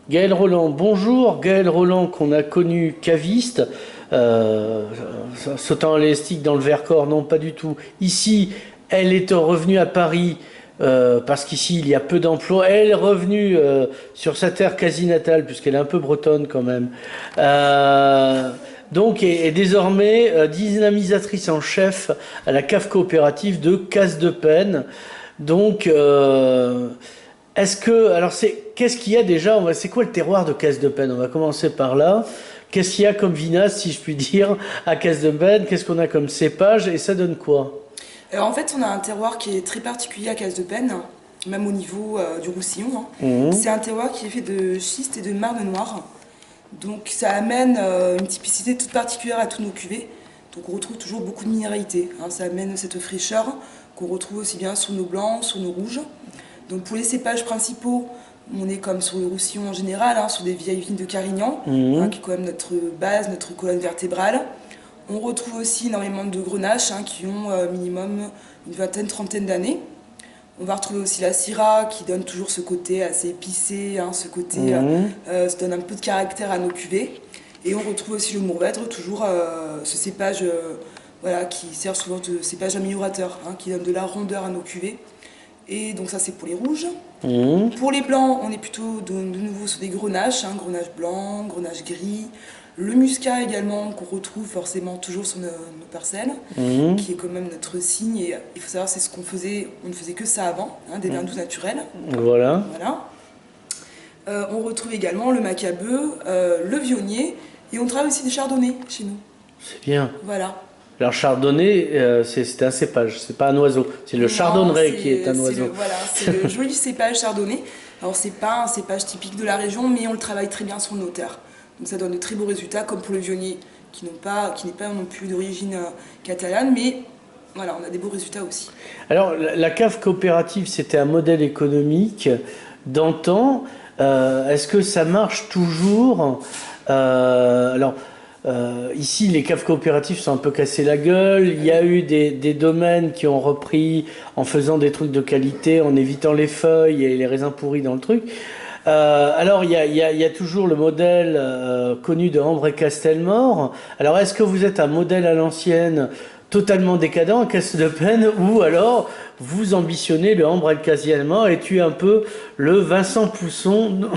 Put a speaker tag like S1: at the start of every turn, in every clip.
S1: Gaël Roland, bonjour. Gaël Roland, qu'on a connu caviste, euh, sautant à l'élastique dans le Vercors, non, pas du tout. Ici, elle est revenue à Paris parce qu'ici, il y a peu d'emplois. Elle est revenue sur sa terre quasi natale, puisqu'elle est un peu bretonne quand même. Euh, donc, est désormais dynamisatrice en chef à la cave coopérative de Casse-de-Penne. Donc, alors qu'est-ce qu'il y a déjà? C'est quoi le terroir de Casse-de-Penne? On va commencer par là. Qu'est-ce qu'il y a comme vinasse, si je puis dire, à Casse-de-Penne? Qu'est-ce qu'on a comme cépage et ça donne quoi?
S2: Alors en fait, on a un terroir qui est très particulier à Casse-de-Penne, même au niveau du Roussillon, hein.
S1: Mhm.
S2: C'est un terroir qui est fait de schiste et de marne noire. Donc ça amène une typicité toute particulière à tous nos cuvées. Donc on retrouve toujours beaucoup de minéralité, hein. Ça amène cette fraîcheur qu'on retrouve aussi bien sur nos blancs, sur nos rouges. Donc pour les cépages principaux, on est comme sur le Roussillon en général, hein, sur des vieilles vignes de Carignan, hein,
S1: Mhm.
S2: qui est quand même notre base, notre colonne vertébrale. On retrouve aussi énormément de grenaches, hein, qui ont minimum une vingtaine, trentaine d'années. On va retrouver aussi la syrah qui donne toujours ce côté assez épicé, hein, ce côté,
S1: Mhm.
S2: ça donne un peu de caractère à nos cuvées. Et on retrouve aussi le mourvèdre, toujours ce cépage voilà, qui sert souvent de cépage améliorateur, hein, qui donne de la rondeur à nos cuvées. Et donc ça c'est pour les rouges.
S1: Mhm.
S2: Pour les blancs, on est plutôt de nouveau sur des grenaches, hein, grenache blanc, grenache gris. Le muscat également, qu'on retrouve forcément toujours sur nos parcelles,
S1: Mhm.
S2: qui est quand même notre signe. Et il faut savoir, c'est ce qu'on faisait, on ne faisait que ça avant, hein, des vins doux naturels.
S1: Voilà,
S2: Voilà. On retrouve également le macabeu, le vionnier, et on travaille aussi des chardonnays chez nous.
S1: c'est bien.
S2: Voilà.
S1: Alors chardonnay, c'est un cépage, c'est pas un oiseau. C'est le
S2: Non,
S1: chardonneret qui est un oiseau.
S2: c'est le joli cépage chardonnay. Alors c'est pas un cépage typique de la région, mais on le travaille très bien sur nos terres. Donc ça donne de très beaux résultats, comme pour le vionnier, qui n'est pas non plus d'origine catalane, mais voilà, on a des beaux résultats aussi.
S1: Alors la cave coopérative, c'était un modèle économique d'antan. Est-ce que ça marche toujours? Ici, les caves coopératives sont un peu cassées la gueule. Il y a eu des domaines qui ont repris en faisant des trucs de qualité, en évitant les feuilles et les raisins pourris dans le truc. Il y a toujours le modèle connu de Ambre Castelmore. Alors, est-ce que vous êtes un modèle à l'ancienne, totalement décadent, à casse de peine, ou alors vous ambitionnez le Ambre Castelmore et tu es un peu le Vincent Pousson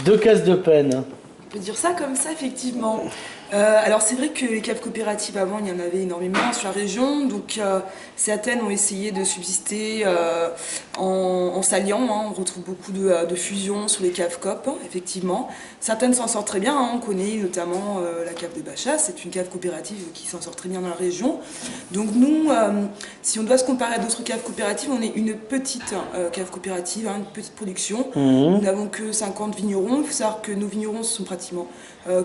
S1: de casse de peine?
S2: On peut dire ça comme ça, effectivement. Alors c'est vrai que les caves coopératives avant, il y en avait énormément sur la région, donc certaines ont essayé de subsister en s'alliant, hein. On retrouve beaucoup de fusions sur les caves coop, effectivement. Certaines s'en sortent très bien, hein. On connaît notamment la cave de Bachat, c'est une cave coopérative qui s'en sort très bien dans la région. Donc nous, si on doit se comparer à d'autres caves coopératives, on est une petite cave coopérative, hein, une petite production. Nous
S1: Mhm.
S2: n'avons que 50 vignerons. Il faut savoir que nos vignerons sont pratiquement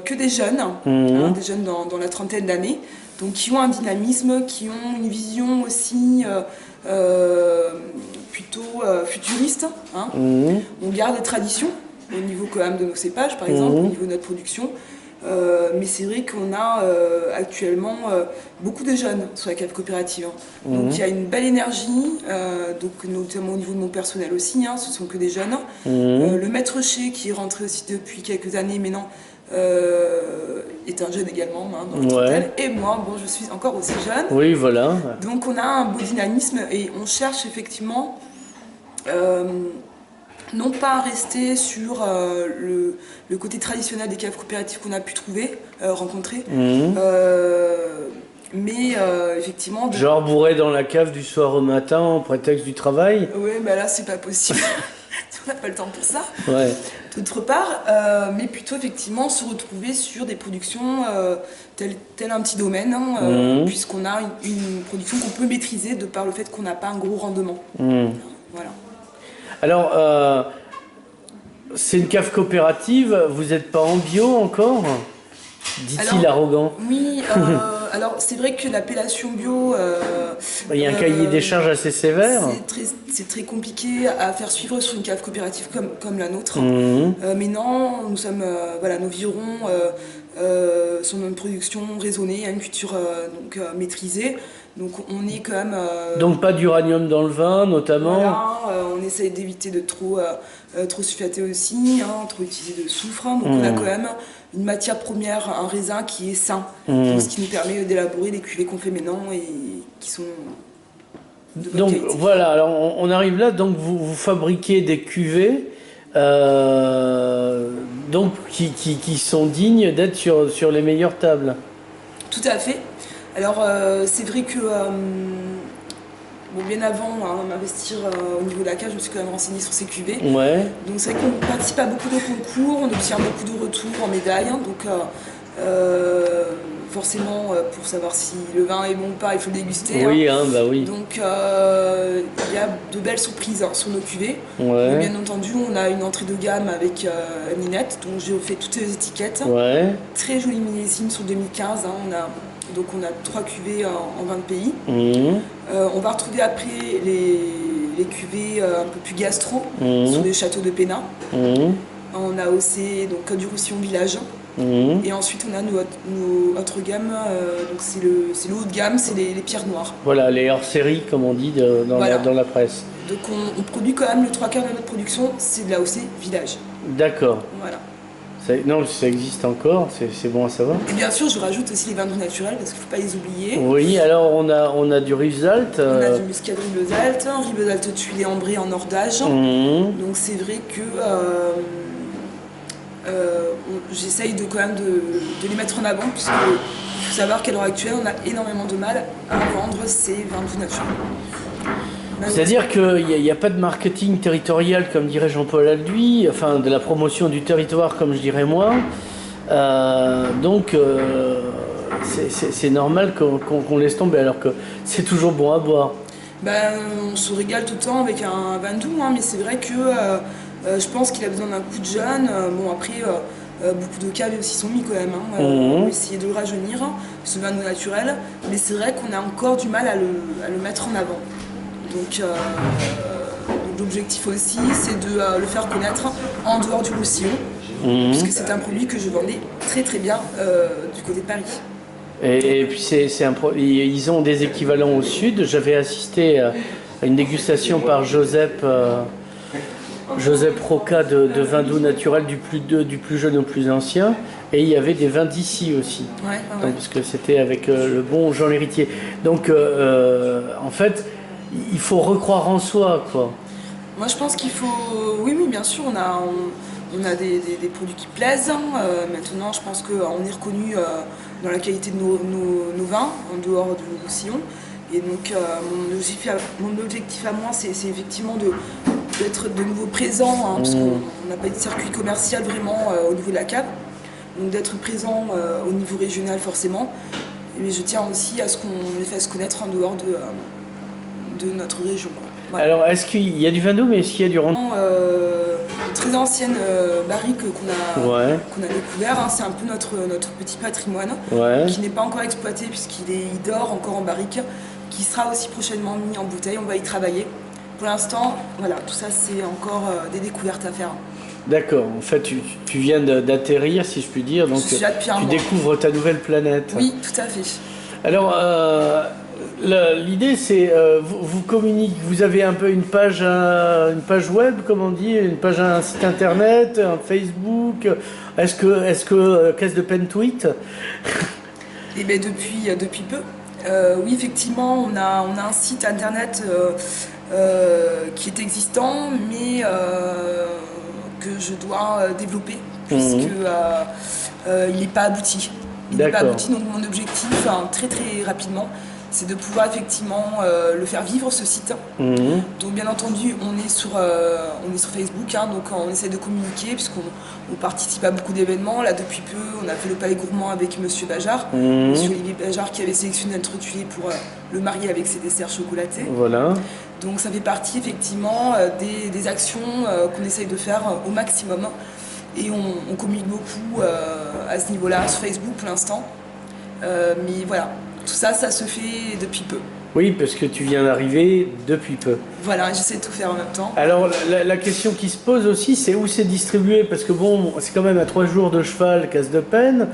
S2: que des jeunes, hein,
S1: Mhm.
S2: des jeunes dans la trentaine d'années, donc qui ont un dynamisme, qui ont une vision aussi plutôt futuriste, hein.
S1: Mhm.
S2: On garde les traditions au niveau quand même de nos cépages, par exemple, au
S1: Mhm.
S2: niveau de notre production. Mais c'est vrai qu'on a actuellement beaucoup de jeunes sur la cave coopérative, hein. Donc il y a une belle énergie, donc notamment au niveau de mon personnel aussi, hein, ce sont que des jeunes.
S1: Mhm.
S2: Le maître chez qui est rentré aussi depuis quelques années maintenant est un jeune également, hein, dans la trentaine.
S1: Ouais.
S2: Et moi, bon, je suis encore aussi jeune.
S1: Oui, voilà.
S2: Donc on a un beau dynamisme et on cherche effectivement euh, non pas à rester sur le côté traditionnel des caves coopératives qu'on a pu trouver, rencontrer,
S1: Mhm.
S2: mais effectivement de...
S1: Genre bourré dans la cave du soir au matin en prétexte du travail?
S2: Ouais, mais là c'est pas possible. On n'a pas le temps pour ça.
S1: Ouais.
S2: D'autre part, mais plutôt effectivement se retrouver sur des productions tel un petit domaine, hein,
S1: Mhm.
S2: puisqu'on a une production qu'on peut maîtriser de par le fait qu'on n'a pas un gros rendement.
S1: Mhm.
S2: Voilà.
S1: Alors, c'est une cave coopérative, vous n'êtes pas en bio encore? Dit-il
S2: Alors,
S1: arrogant.
S2: oui, alors c'est vrai que l'appellation bio,
S1: Il y a un cahier des charges assez sévère.
S2: c'est très compliqué à faire suivre sur une cave coopérative comme la nôtre.
S1: Mhm.
S2: Mais non, nous sommes, voilà, nos vignerons sont dans une production raisonnée, à une culture donc, maîtrisée. Donc on est quand même...
S1: Donc pas d'uranium dans le vin, notamment.
S2: Voilà, on essaye d'éviter de trop sulfater aussi, hein, trop utiliser de soufre. Donc on a quand même une matière première, un raisin qui est sain. Donc, ce qui nous permet d'élaborer les cuvées qu'on fait maintenant et qui sont de bonne
S1: Donc
S2: qualité.
S1: voilà, alors on arrive là, donc vous fabriquez des cuvées donc qui sont dignes d'être sur les meilleures tables.
S2: Tout à fait. Alors c'est vrai que bon, bien avant m'investir au niveau de la cave, je me suis quand même renseignée sur ces cuvées.
S1: Ouais.
S2: Donc c'est vrai qu'on participe à beaucoup de concours, on obtient beaucoup de retours en médailles. Donc forcément, pour savoir si le vin est bon ou pas, il faut le déguster.
S1: Oui, hein, bah oui.
S2: Donc il y a de belles surprises sur nos cuvées.
S1: Ouais.
S2: Donc, bien entendu, on a une entrée de gamme avec Ninette, dont j'ai fait toutes les étiquettes.
S1: Ouais.
S2: Très jolie millésime sur 2015. Donc on a 3 cuvées en 20 pays. On va retrouver après les cuvées un peu plus gastro sur les châteaux de Pénin. On a aussi donc Côte du Roussillon Village. Et ensuite on a notre gamme, donc c'est le haut de gamme, c'est les pierres noires.
S1: Voilà, les hors-série comme on dit
S2: Voilà.
S1: dans la presse.
S2: Donc on produit quand même le 3/4 de notre production, c'est de l'AOC Village.
S1: D'accord.
S2: Voilà.
S1: Non, ça existe encore, c'est bon à savoir.
S2: Et bien sûr je rajoute aussi les vins doux naturels parce qu'il ne faut pas les oublier.
S1: Oui, alors on a du Rivesaltes.
S2: On a du muscat de Rivesaltes, un Rivesaltes tuilé ambré en ordage. Donc c'est vrai que j'essaye quand même de les mettre en avant, puisque il faut savoir qu'à l'heure actuelle, on a énormément de mal à vendre ces vins doux naturels.
S1: C'est-à-dire qu'il n'y a pas de marketing territorial, comme dirait Jean-Paul Alduy, enfin de la promotion du territoire, comme je dirais moi. Donc c'est normal qu'on laisse tomber, alors que c'est toujours bon à boire.
S2: On se régale tout le temps avec un vin doux, hein, mais c'est vrai que je pense qu'il a besoin d'un coup de jeune. Bon, après, beaucoup de caves aussi sont mis quand même. On va essayer de le rajeunir, ce vin doux naturel. Mais c'est vrai qu'on a encore du mal à le mettre en avant. Donc l'objectif aussi, c'est de le faire connaître en dehors du Roussillon, puisque c'est un produit que je vendais très très bien du côté de Paris.
S1: Et puis ils ont des équivalents au sud. J'avais assisté à une dégustation par Joseph Roca de vin doux naturel du plus jeune au plus ancien. Et il y avait des vins d'ici aussi.
S2: Ouais.
S1: Donc, parce que c'était avec le bon Jean l'Héritier. Donc en fait, il faut recroire en soi, quoi.
S2: Moi je pense qu'il faut... Oui, bien sûr, on a des produits qui plaisent. Maintenant, je pense qu'on est reconnu dans la qualité de nos vins, en dehors du Roussillon. Et donc, mon objectif à moi, c'est effectivement d'être de nouveau présent, hein, parce qu'on n'a pas de circuit commercial vraiment au niveau de la cave. Donc, d'être présent au niveau régional, forcément. Mais je tiens aussi à ce qu'on les fasse connaître en dehors de notre région, quoi. Voilà.
S1: Alors, est-ce qu'il y a du vin doux, mais est-ce qu'il y a du rhum?
S2: Une très ancienne barrique qu'on a découvert, hein. C'est un peu notre petit patrimoine, qui n'est pas encore exploité puisqu'il dort encore en barrique, qui sera aussi prochainement mis en bouteille. On va y travailler. Pour l'instant, voilà, tout ça c'est encore des découvertes à faire.
S1: D'accord, en fait tu viens d'atterrir, si je puis dire, donc tu découvres ta nouvelle planète.
S2: Oui, tout à fait.
S1: Alors l'idée c'est vous communiquez, vous avez un peu une page web, comme on dit, un site internet, un Facebook. Est-ce que Caisse de Peine tweet?
S2: Eh bien depuis peu. Oui, effectivement, on a un site internet qui est existant, mais que je dois développer, puisque il n'est pas abouti. Il n'est pas abouti, donc mon objectif, très très rapidement, c'est de pouvoir effectivement le faire vivre, ce site. Donc bien entendu, on est sur Facebook, hein, donc on essaie de communiquer, puisqu'on participe à beaucoup d'événements. Là, depuis peu, on a fait le Palais Gourmand avec Monsieur Bajard, Monsieur Olivier Bajard, qui avait sélectionné notre tuile pour le marier avec ses desserts chocolatés.
S1: Voilà.
S2: Donc ça fait partie effectivement des actions qu'on essaye de faire au maximum. Et on communique beaucoup à ce niveau-là, sur Facebook pour l'instant. Mais voilà, tout ça, ça se fait depuis peu.
S1: Oui, parce que tu viens d'arriver depuis peu.
S2: Voilà, j'essaie de tout faire en même temps.
S1: Alors, la question qui se pose aussi, c'est où c'est distribué? Parce que bon, c'est quand même à 3 jours de cheval, casse de peine.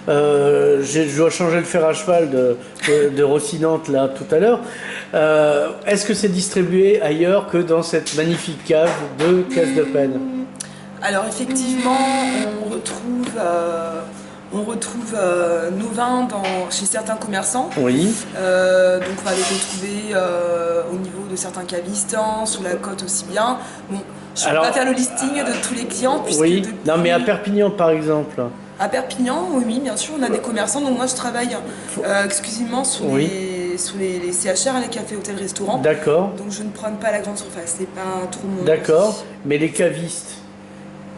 S1: Je dois changer le fer à cheval de Rossinante, là, tout à l'heure. Est-ce que c'est distribué ailleurs que dans cette magnifique cave de casse de peine?
S2: Alors effectivement, on retrouve nos vins chez certains commerçants.
S1: Oui.
S2: Donc on va les retrouver au niveau de certains cavistes, sur la côte aussi bien. Bon, je ne peux pas faire le listing de tous les clients.
S1: Oui, non mais à Perpignan par exemple.
S2: À Perpignan, oui, bien sûr, on a des commerçants. Donc moi je travaille exclusivement sur les CHR, les cafés, hôtels, restaurants.
S1: D'accord.
S2: Donc je ne prends pas la grande surface, c'est pas trop mon...
S1: D'accord, mais les cavistes,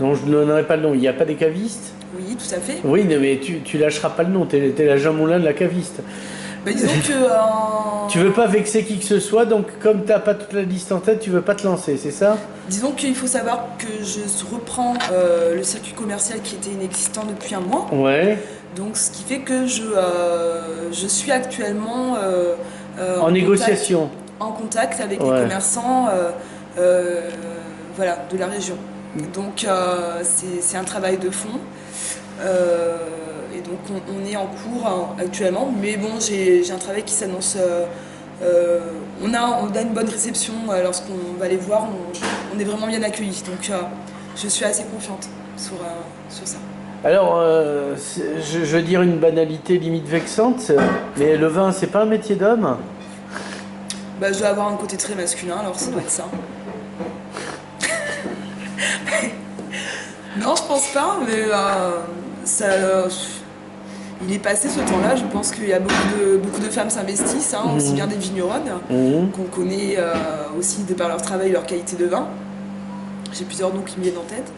S1: dont je ne donnerai pas le nom, il n'y a pas des cavistes?
S2: Oui, tout à fait.
S1: Oui, mais tu lâcheras pas le nom, t'es la Jean Moulin de la caviste.
S2: Bah, disons que...
S1: Tu veux pas vexer qui que ce soit, donc comme t'as pas toute la liste en tête, tu veux pas te lancer, c'est ça?
S2: Disons qu'il faut savoir que je reprends le circuit commercial qui était inexistant depuis un mois.
S1: Ouais.
S2: Donc ce qui fait que je suis actuellement
S1: en négociation.
S2: En contact avec les commerçants voilà, de la région. Donc c'est un travail de fond. Et donc on est en cours actuellement, mais bon, j'ai un travail qui s'annonce. On a une bonne réception lorsqu'on va les voir, on est vraiment bien accueillis. Donc je suis assez confiante sur ça.
S1: Alors, je veux dire une banalité limite vexante, mais le vin, c'est pas un métier d'homme?
S2: Bah, je dois avoir un côté très masculin, alors ça doit être ça. Non, je pense pas, mais il est passé ce temps-là. Je pense qu'il y a beaucoup de femmes s'investissent, aussi bien des vigneronnes, qu'on connaît aussi de par leur travail et leur qualité de vin. J'ai plusieurs noms qui me viennent en tête.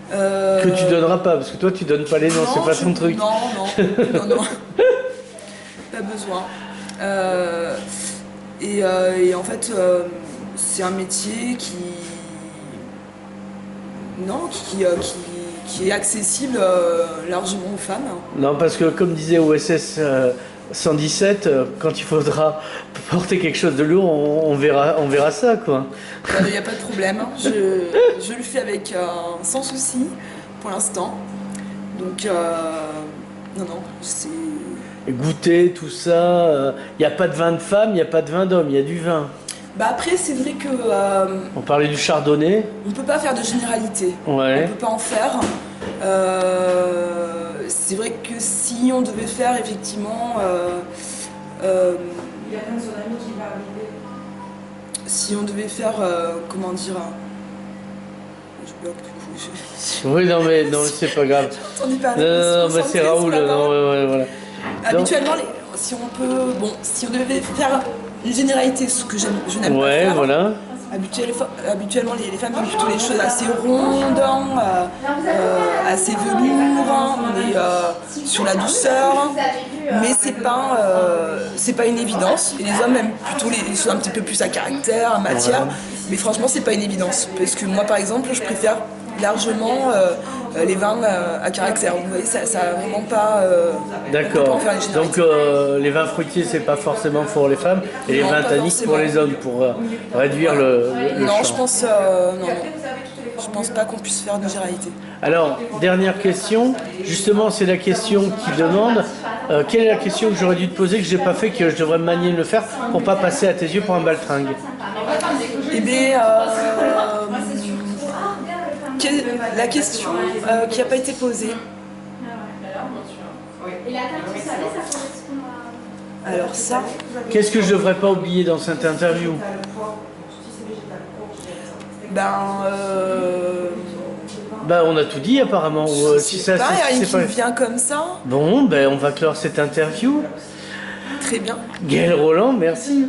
S1: Que tu donneras pas, parce que toi tu donnes pas les noms, c'est pas ton truc.
S2: Non. Pas besoin. Et en fait, c'est un métier qui est accessible largement aux femmes.
S1: Non, parce que comme disait OSS 117, quand il faudra porter quelque chose de lourd, on verra ça, quoi.
S2: Il n'y a pas de problème. Je le fais sans souci pour l'instant. Donc, non, c'est...
S1: Goûter, tout ça, il n'y a pas de vin de femme, il n'y a pas de vin d'homme, il y a du vin.
S2: Bah après, c'est vrai que...
S1: on parlait du chardonnay.
S2: On ne peut pas faire de généralité.
S1: Ouais.
S2: On ne peut pas en faire. C'est vrai que si on devait faire effectivement... il y a un de son ami qui va arriver. Si on devait faire... comment dire... Je bloque du coup.
S1: Oui, non, c'est pas grave. Non, mais c'est Raoul. Voilà.
S2: Habituellement, si on devait faire une généralité, ce que je n'aime pas faire.
S1: Voilà.
S2: Habituellement, les femmes aiment plutôt les choses assez rondes, assez velours. On est sur la douceur, mais c'est pas une évidence. Et les hommes aiment plutôt les choses un petit peu plus à caractère, à matière. Ouais. Mais franchement, c'est pas une évidence, parce que moi, par exemple, je préfère largement les vins à caractère. Vous voyez, ça vraiment pas...
S1: D'accord. Donc les vins fruitiers, c'est pas forcément pour les femmes, et les vins tanniques pour les hommes, pour réduire le
S2: non,
S1: champ.
S2: Je pense pas qu'on puisse faire de généralité.
S1: Alors, dernière question. Justement, c'est la question qui demande quelle est la question que j'aurais dû te poser, que j'ai pas fait, que je devrais me manier de le faire pour pas passer à tes yeux pour un baltringue?
S2: Eh bien... la question qui n'a pas été posée. Alors ça...
S1: Qu'est-ce que je ne devrais pas oublier dans cette interview? On a tout dit apparemment.
S2: Si ça, il y a rien qui me vient comme ça.
S1: Bon, on va clore cette interview.
S2: Très bien.
S1: Gaëlle Roland, merci.